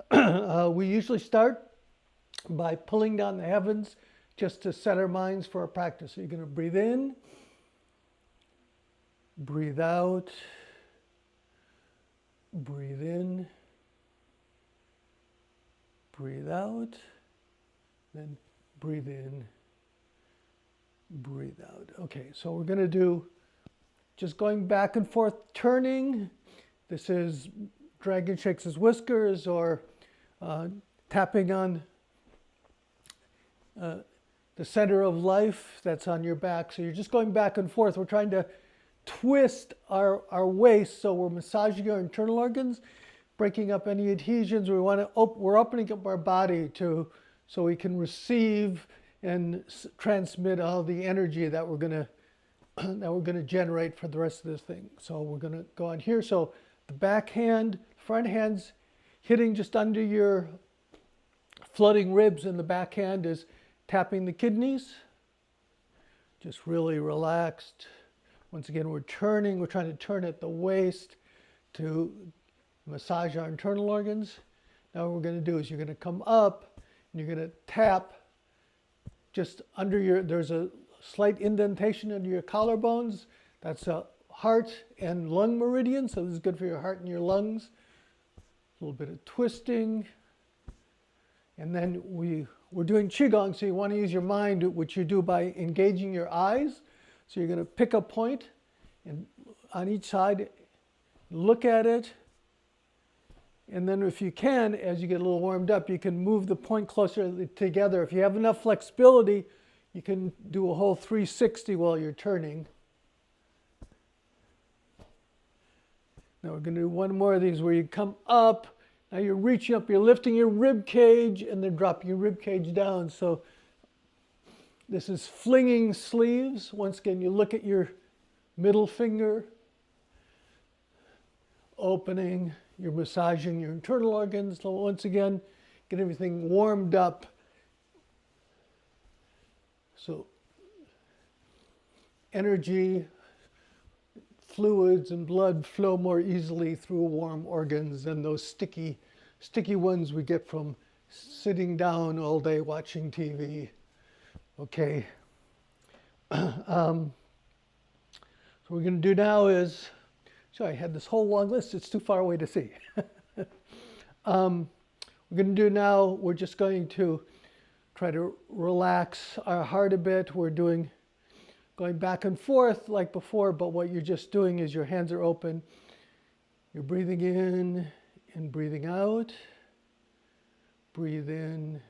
We usually start by pulling down the heavens just to set our minds for our practice. So you're going to breathe in, breathe out, breathe in, breathe out, then breathe in, breathe out. Okay, so we're going to do just going back and forth, turning. This is Dragon Shakes His Whiskers, or tapping on the center of life that's on your back. So you're just going back and forth. We're trying to twist our waist, so we're massaging our internal organs, breaking up any adhesions. We're opening up our body so we can receive and transmit all the energy that we're going to generate for the rest of this thing. So we're going to go on here. So the back hand, front hand's hitting just under your floating ribs, and the back hand is tapping the kidneys. Just really relaxed. Once again, we're trying to turn at the waist to massage our internal organs. Now what we're going to do is you're going to come up and you're going to tap just under there's a slight indentation under your collarbones. That's a heart and lung meridian, so this is good for your heart and your lungs. A little bit of twisting. And then we're doing Qigong, so you want to use your mind, which you do by engaging your eyes. So you're going to pick a point and on each side, look at it. And then if you can, as you get a little warmed up, you can move the point closer together. If you have enough flexibility, you can do a whole 360 while you're turning. Now we're going to do one more of these where you come up. Now you're reaching up, you're lifting your rib cage and then dropping your rib cage down. So this is Flinging Sleeves. Once again, you look at your middle finger, opening, you're massaging your internal organs. So once again, get everything warmed up. So energy, fluids and blood flow more easily through warm organs than those sticky ones we get from sitting down all day watching TV. Okay. So what we're going to do now is, so I had this whole long list, it's too far away to see. We're going to do now, we're just going to try to relax our heart a bit. We're going back and forth like before, but what you're just doing is your hands are open. You're breathing in and breathing out. Breathe in,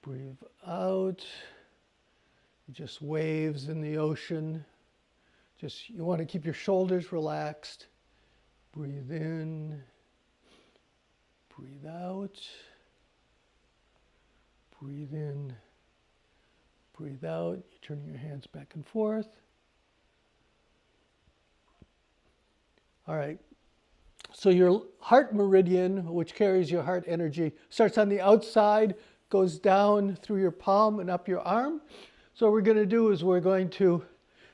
breathe out. Just waves in the ocean. You want to keep your shoulders relaxed. Breathe in, breathe out. Breathe in, breathe out. You're turning your hands back and forth. All right. So your heart meridian, which carries your heart energy, starts on the outside, goes down through your palm and up your arm. So what we're going to do is we're going to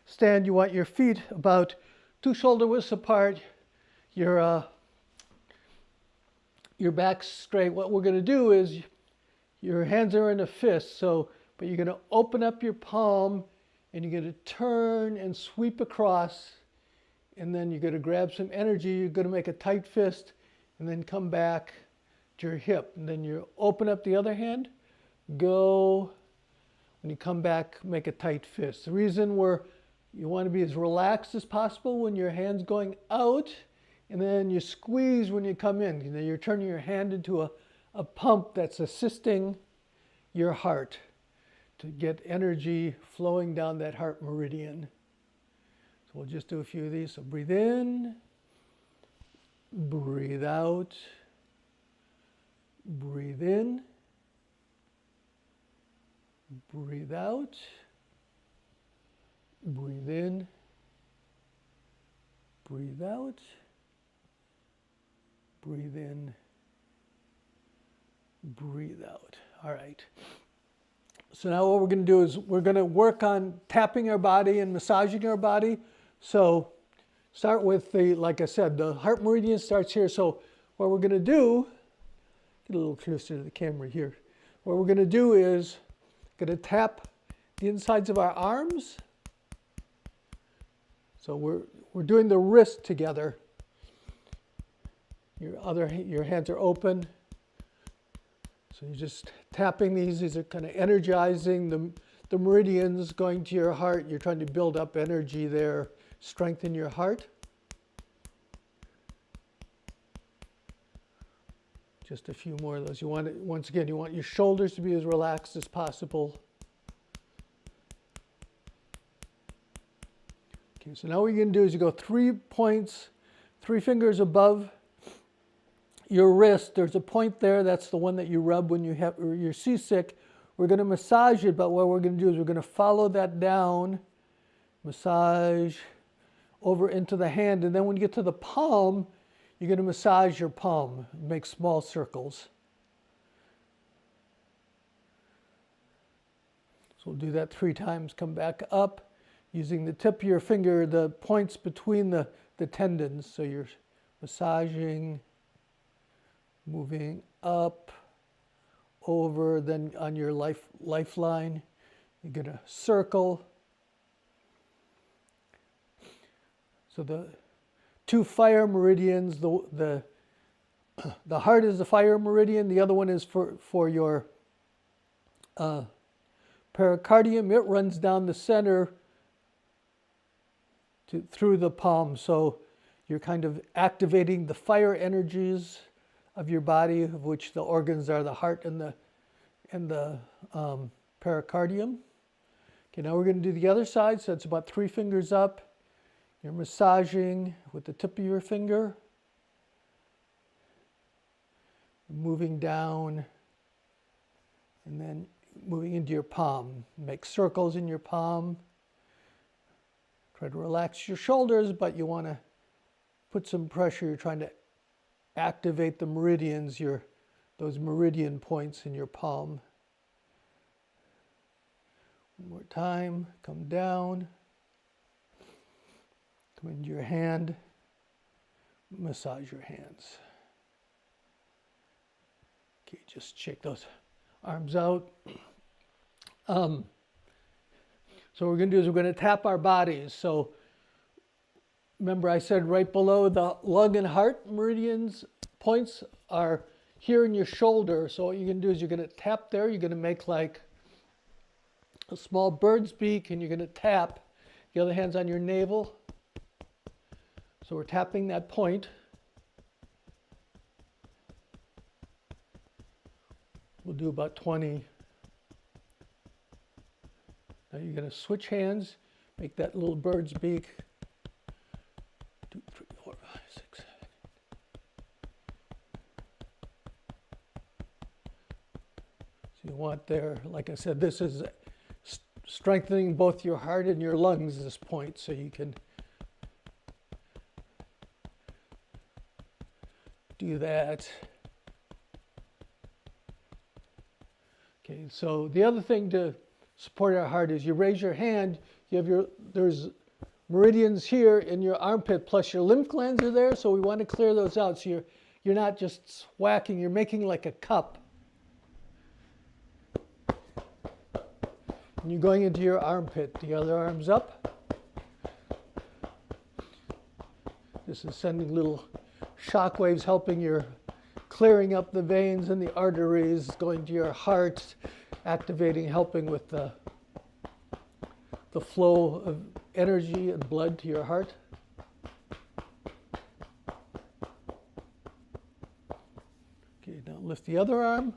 stand. You want your feet about 2 shoulder widths apart, your back straight. What we're going to do is your hands are in a fist, but you're going to open up your palm and you're going to turn and sweep across, and then you're going to grab some energy. You're going to make a tight fist and then come back to your hip, and then you open up the other hand, go. When you come back, make a tight fist. The reason you want to be as relaxed as possible when your hand's going out, and then you squeeze when you come in. You know, you're turning your hand into a pump that's assisting your heart to get energy flowing down that heart meridian. So we'll just do a few of these. So breathe in, breathe out, breathe in, breathe out, breathe in, breathe out, breathe in, breathe out. All right. So now what we're going to do is we're going to work on tapping our body and massaging our body. So start with like I said, the heart meridian starts here. So what we're going to do Get a little closer to the camera here. What we're going to do is going to tap the insides of our arms. So we're doing the wrist together. Your hands are open. So you're just tapping these. These are kind of energizing the meridians going to your heart. You're trying to build up energy there, strengthen your heart. Just a few more of those. You want it, once again, you want your shoulders to be as relaxed as possible. Okay, so now what you're going to do is you go 3 points, 3 fingers above your wrist. There's a point there. That's the one that you rub when you're seasick. We're going to massage it, but what we're going to do is we're going to follow that down, massage over into the hand, and then when you get to the palm, you're going to massage your palm, make small circles. So we'll do that 3 times. Come back up using the tip of your finger, the points between the tendons. So you're massaging, moving up, over, then on your lifeline, you're going to circle. So the 2 fire meridians, the heart is the fire meridian, the other one is for your pericardium. It runs down the center through the palm. So you're kind of activating the fire energies of your body, of which the organs are the heart and the pericardium. Okay, now we're going to do the other side. So it's about 3 fingers up. You're massaging with the tip of your finger, moving down, and then moving into your palm. Make circles in your palm. Try to relax your shoulders, but you want to put some pressure. You're trying to activate the meridians, those meridian points in your palm. One more time. Come down. Come into your hand, massage your hands. Okay, just shake those arms out. So what we're going to do is we're going to tap our bodies. So remember I said right below the lung and heart meridians points are here in your shoulder. So what you're going to do is you're going to tap there. You're going to make like a small bird's beak, and you're going to tap. The other hand's on your navel. So we're tapping that point. We'll do about 20. Now you're going to switch hands, make that little bird's beak. 2, 3, 4, 5, 6, 7. So you want there, like I said, this is strengthening both your heart and your lungs, this point, so you can do that. Okay, so the other thing to support our heart is you raise your hand, you have there's meridians here in your armpit, plus your lymph glands are there, so we want to clear those out. So you're not just whacking, you're making like a cup. And you're going into your armpit, the other arm's up. This is sending little shock waves, helping your clearing up the veins and the arteries, going to your heart, activating, helping with the flow of energy and blood to your heart. Okay, now lift the other arm.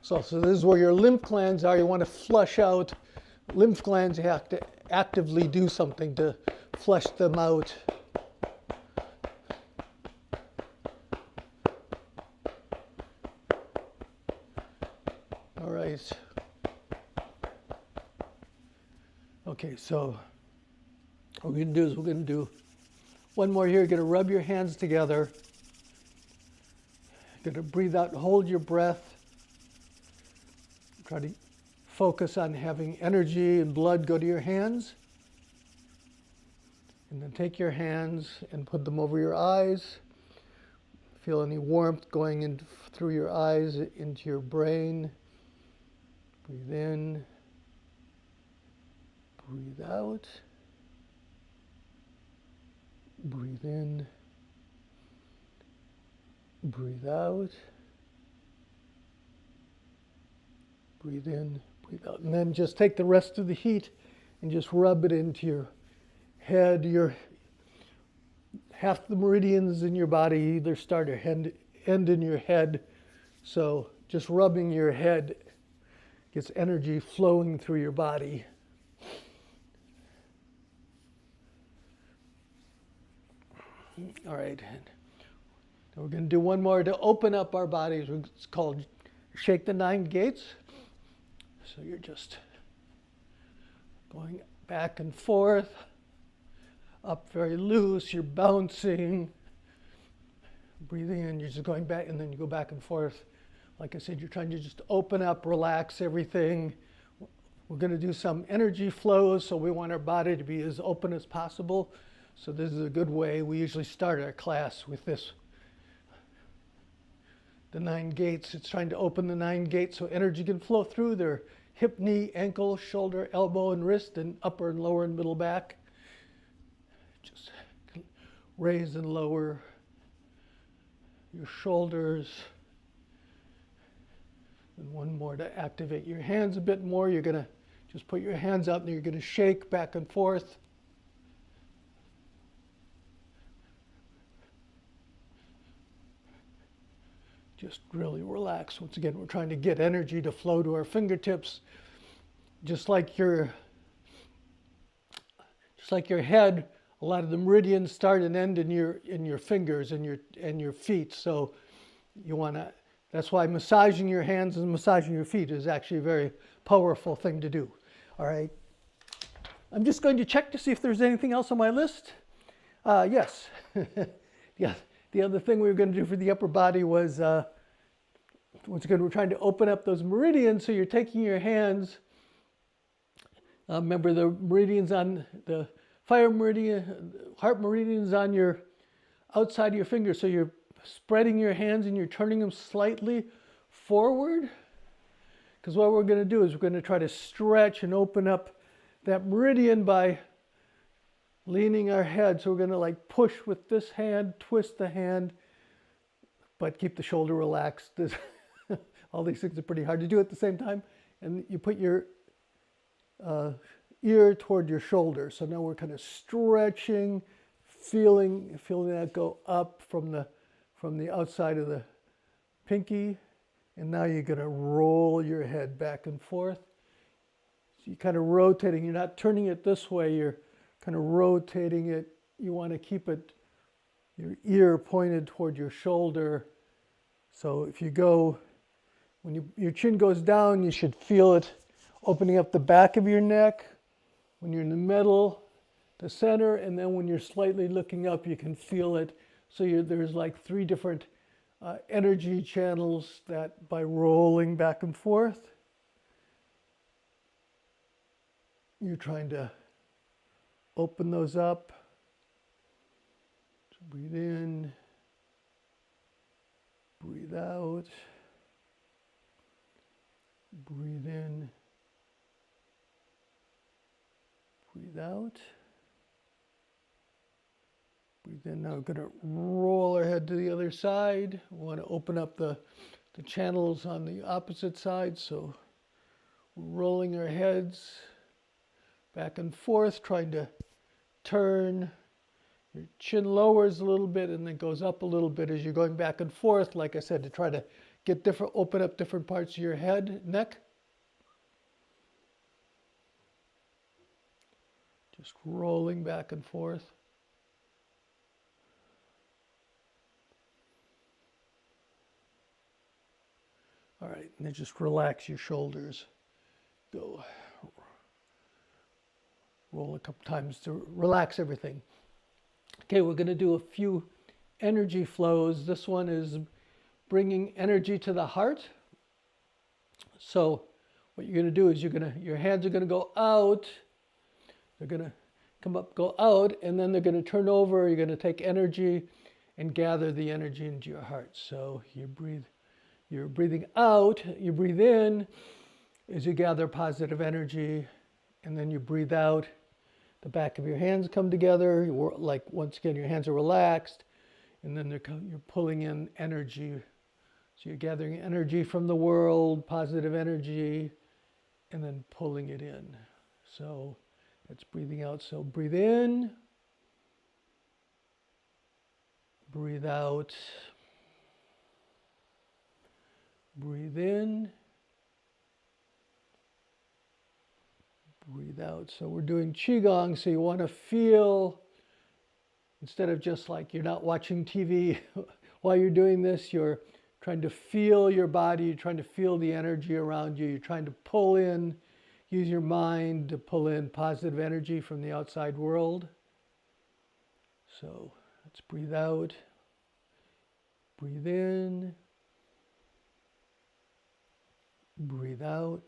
So this is where your lymph glands are. You want to flush out lymph glands. You have to actively do something to flush them out. All right. Okay, so what we're going to do is we're going to do one more here. You're going to rub your hands together. You're going to breathe out and hold your breath. Try to focus on having energy and blood go to your hands. And then take your hands and put them over your eyes. Feel any warmth going in through your eyes into your brain. Breathe in. Breathe out. Breathe in. Breathe out. Breathe in, breathe out. And then just take the rest of the heat and just rub it into your head. Half the meridians in your body either start or end in your head. So just rubbing your head gets energy flowing through your body. All right. Now we're going to do one more to open up our bodies. It's called Shake the 9 Gates. So you're just going back and forth, up very loose, you're bouncing, breathing in, you're just going back, and then you go back and forth. Like I said, you're trying to just open up, relax everything. We're going to do some energy flows, so we want our body to be as open as possible. So this is a good way. We usually start our class with this. The 9 gates, it's trying to open the 9 gates so energy can flow through their hip, knee, ankle, shoulder, elbow, and wrist, and upper and lower and middle back. Just raise and lower your shoulders. And one more to activate your hands a bit more. You're going to just put your hands out and you're going to shake back and forth. Just really relax. Once again, we're trying to get energy to flow to our fingertips. Just like your head, a lot of the meridians start and end in your fingers and your feet. So you want to. That's why massaging your hands and massaging your feet is actually a very powerful thing to do. All right. I'm just going to check to see if there's anything else on my list. Yes. Yeah. The other thing we were going to do for the upper body was, once again, we're trying to open up those meridians. So you're taking your hands, remember the meridians on the fire meridian, heart meridians on your outside of your fingers. So you're spreading your hands and you're turning them slightly forward. Because what we're going to do is we're going to try to stretch and open up that meridian by leaning our head. So we're going to like push with this hand, twist the hand, but keep the shoulder relaxed. All these things are pretty hard to do at the same time. And you put your ear toward your shoulder. So now we're kind of stretching, feeling that go up from the outside of the pinky. And now you're going to roll your head back and forth. So you're kind of rotating. You're not turning it this way. You're kind of rotating it. You want to keep it, your ear pointed toward your shoulder. So if you go, when your chin goes down, you should feel it opening up the back of your neck. When you're in the middle, the center, and then when you're slightly looking up, you can feel it. So there's like 3 different energy channels that by rolling back and forth, you're trying to open those up. So breathe in, breathe out, breathe in, breathe out. Breathe in. Now we're going to roll our head to the other side. We want to open up the channels on the opposite side. So we're rolling our heads back and forth, trying to turn. Your chin lowers a little bit and then goes up a little bit as you're going back and forth, like I said, to try to get open up different parts of your head, neck. Just rolling back and forth. All right, and then just relax your shoulders. Go. Roll a couple times to relax everything. Okay, we're going to do a few energy flows. This one is bringing energy to the heart. So what you're going to do is your hands are going to go out. They're going to come up, go out, and then they're going to turn over. You're going to take energy and gather the energy into your heart. So you're breathing out, you breathe in as you gather positive energy, and then you breathe out. The back of your hands come together, like once again your hands are relaxed, and then you're pulling in energy. So you're gathering energy from the world, positive energy, and then pulling it in. So that's breathing out. So breathe in, breathe out, breathe in, breathe out. So we're doing Qigong, so you want to feel, instead of just like you're not watching TV while you're doing this, you're trying to feel your body, you're trying to feel the energy around you, you're trying to pull in, use your mind to pull in positive energy from the outside world. So let's breathe out, breathe in, breathe out.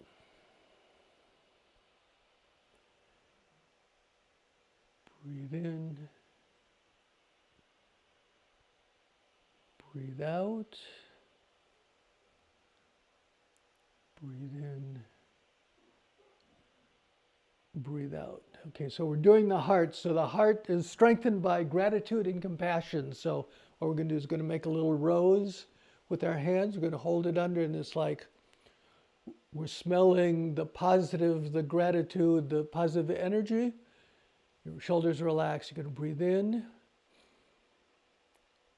Breathe in, breathe out, breathe in, breathe out. Okay, so we're doing the heart. So the heart is strengthened by gratitude and compassion. So what we're going to do is going to make a little rose with our hands. We're going to hold it under, and it's like we're smelling the positive, the gratitude, the positive energy. Your shoulders relax. You're going to breathe in.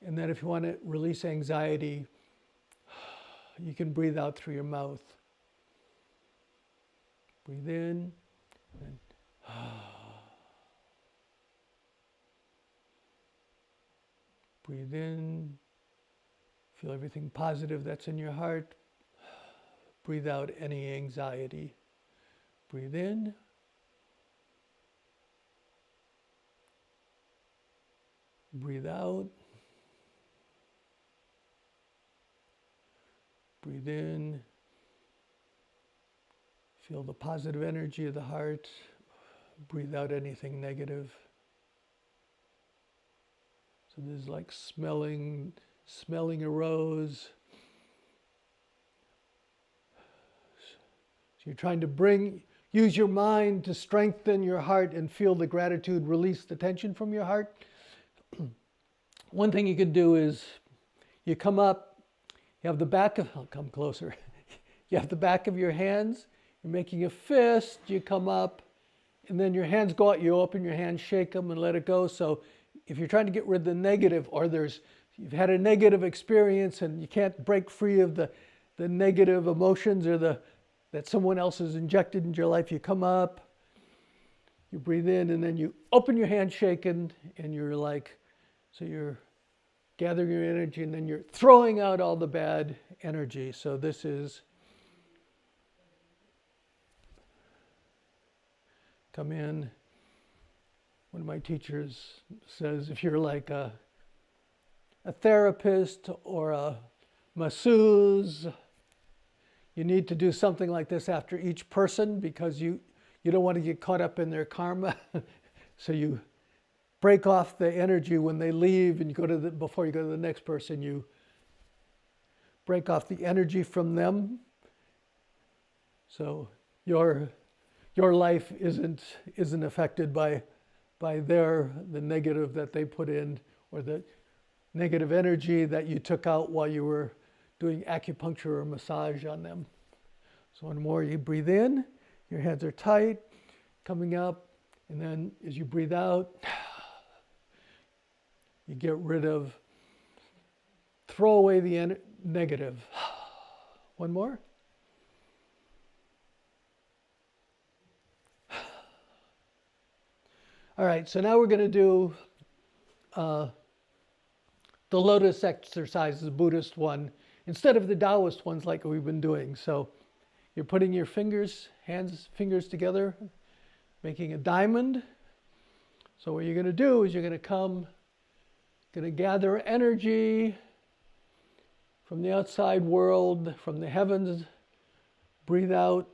And then if you want to release anxiety, you can breathe out through your mouth. Breathe in. And breathe in. Feel everything positive that's in your heart. Breathe out any anxiety. Breathe in. Breathe out. Breathe in. Feel the positive energy of the heart. Breathe out anything negative. So there's like smelling a rose. So you're trying to use your mind to strengthen your heart and feel the gratitude, release the tension from your heart. One thing you could do is you come up, you have the back of, I'll come closer. You have the back of your hands, you're making a fist, you come up, and then your hands go out, you open your hands, shake them and let it go. So if you're trying to get rid of the negative, or you've had a negative experience and you can't break free of the negative emotions or that someone else has injected into your life, you come up, you breathe in, and then you open your hands shaking, and you're like, so you're gathering your energy, and then you're throwing out all the bad energy. So this is, come in. One of my teachers says, if you're like a therapist or a masseuse, you need to do something like this after each person, because you don't want to get caught up in their karma. So you break off the energy when they leave, and before you go to the next person, you break off the energy from them. So your life isn't affected by the negative that they put in, or the negative energy that you took out while you were doing acupuncture or massage on them. So one more, you breathe in, your hands are tight, coming up, and then as you breathe out, you get rid of, throw away the negative. One more. All right, so now we're going to do the Lotus Exercise, the Buddhist one, instead of the Taoist ones like we've been doing. So you're putting your fingers together, making a diamond. So what you're going to do is you're going to gather energy from the outside world, from the heavens. Breathe out,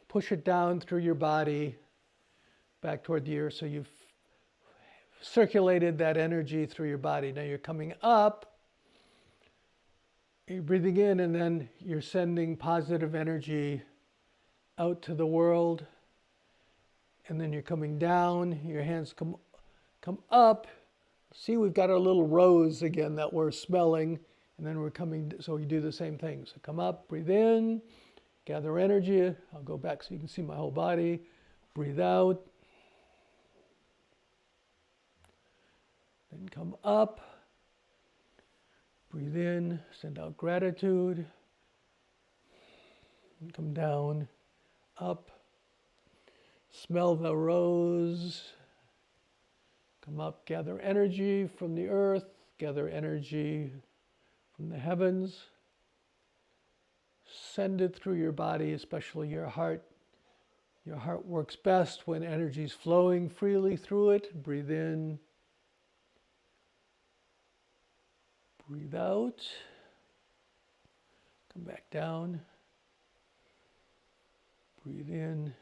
push it down through your body, back toward the earth. So you circulated that energy through your body. Now you're coming up, you're breathing in, and then you're sending positive energy out to the world. And then you're coming down, your hands come up. See, we've got our little rose again that we're smelling, and then we're coming, so we do the same thing. So come up, breathe in, gather energy. I'll go back so you can see my whole body. Breathe out. Then come up, breathe in, send out gratitude. And come down, up, smell the rose. Come up, gather energy from the earth, gather energy from the heavens. Send it through your body, especially your heart. Your heart works best when energy is flowing freely through it. Breathe in. Breathe out. Come back down. Breathe in.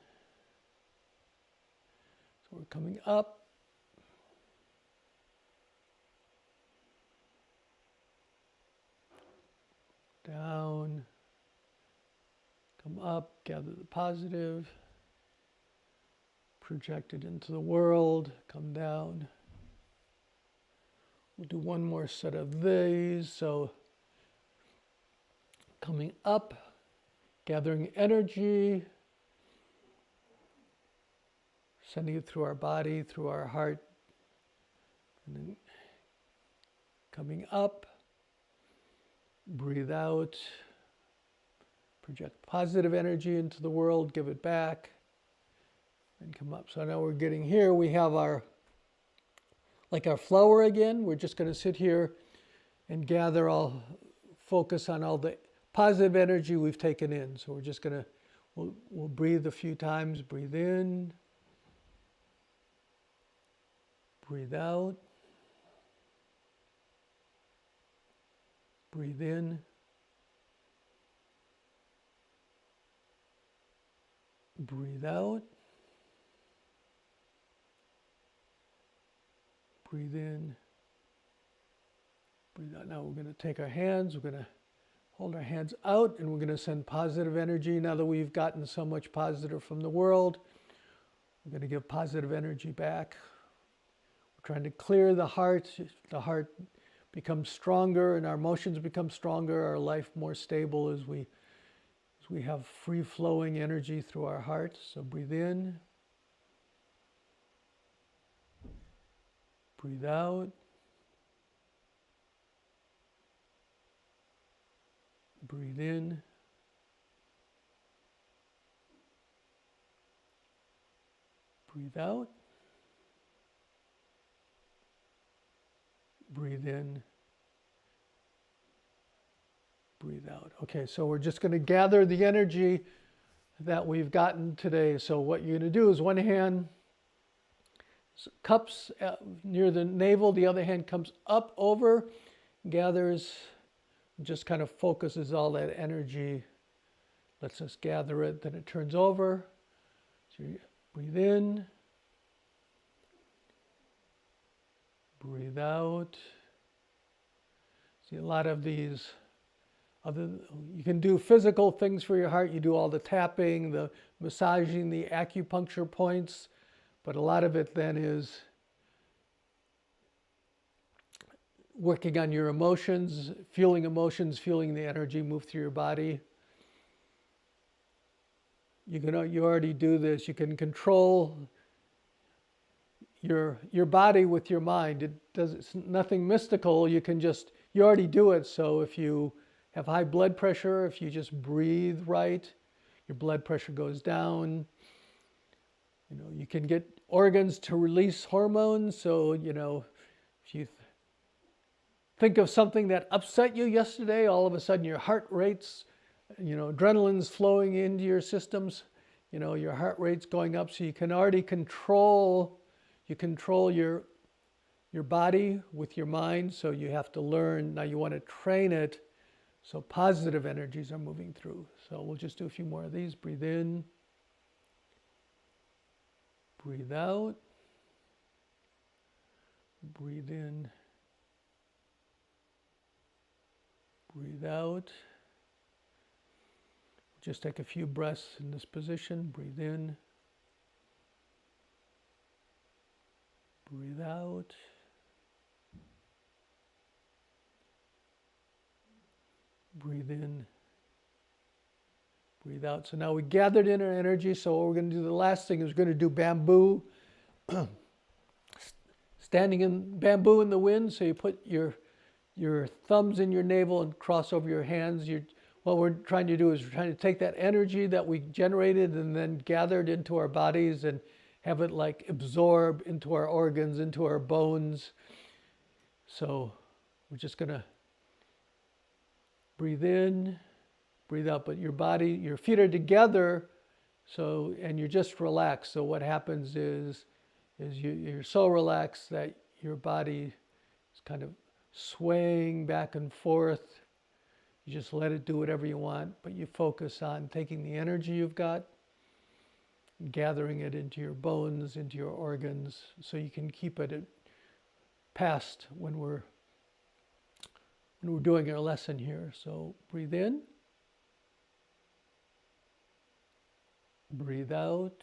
So we're coming up. Down. Come up, gather the positive. Project it into the world. Come down. We'll do one more set of these. So coming up, gathering energy, sending it through our body, through our heart, and then coming up, breathe out, project positive energy into the world, give it back, and come up. So now we're getting here, we have our like our flower again. We're just going to sit here and gather all, focus on all the positive energy we've taken in. So we're just going to, we'll breathe a few times. Breathe in. Breathe out. Breathe in. Breathe out. Breathe in, breathe out. Now we're going to take our hands, we're going to hold our hands out, and we're going to send positive energy. Now that we've gotten so much positive from the world, we're going to give positive energy back. We're trying to clear the heart. The heart becomes stronger and our emotions become stronger, our life more stable as we have free-flowing energy through our heart. So breathe in. Breathe out. Breathe in. Breathe out. Breathe in. Breathe out. Okay, so we're just going to gather the energy that we've gotten today. So what you're going to do is one hand cups near the navel, the other hand comes up over, gathers, just kind of focuses all that energy, lets us gather it, then it turns over. So you breathe in, breathe out. See, a lot of these you can do physical things for your heart. You do all the tapping, the massaging, the acupuncture points. But a lot of it then is working on your emotions, feeling the energy move through your body. You already do this. You can control your body with your mind. It's nothing mystical. You already do it. So if you have high blood pressure, if you just breathe right, your blood pressure goes down. You can get organs to release hormones. So, if you think of something that upset you yesterday, all of a sudden your heart rate's, adrenaline's flowing into your systems, your heart rate's going up. So you can already control your body with your mind. So you have to learn, now you want to train it so positive energies are moving through. So we'll just do a few more of these. Breathe in. Breathe out. Breathe in. Breathe out. Just take a few breaths in this position. Breathe in. Breathe out. Breathe in. Breathe out. So now we gathered in our energy. So what we're going to do, the last thing is we're going to do bamboo. Standing in bamboo in the wind. So you put your thumbs in your navel and cross over your hands. What we're trying to do is we're trying to take that energy that we generated and then gathered into our bodies and have it like absorb into our organs, into our bones. So we're just going to breathe in, breathe out, but your body, your feet are together, and you're just relaxed. So what happens is you're so relaxed that your body is kind of swaying back and forth. You just let it do whatever you want, but you focus on taking the energy you've got, gathering it into your bones, into your organs, so you can keep it past when we're doing our lesson here. So breathe in, breathe out,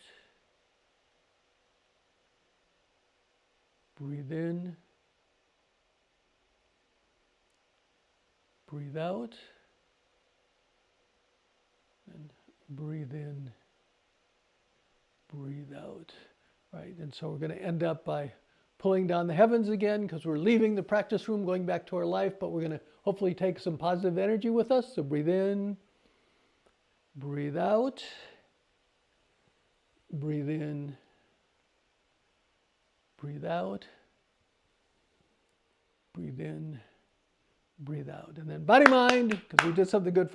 breathe in, breathe out, and breathe in, breathe out. Right, and so we're going to end up by pulling down the heavens again, because we're leaving the practice room, going back to our life, but we're going to hopefully take some positive energy with us. So breathe in, breathe out, breathe in, breathe out, breathe in, breathe out. And then body mind, because we did something good for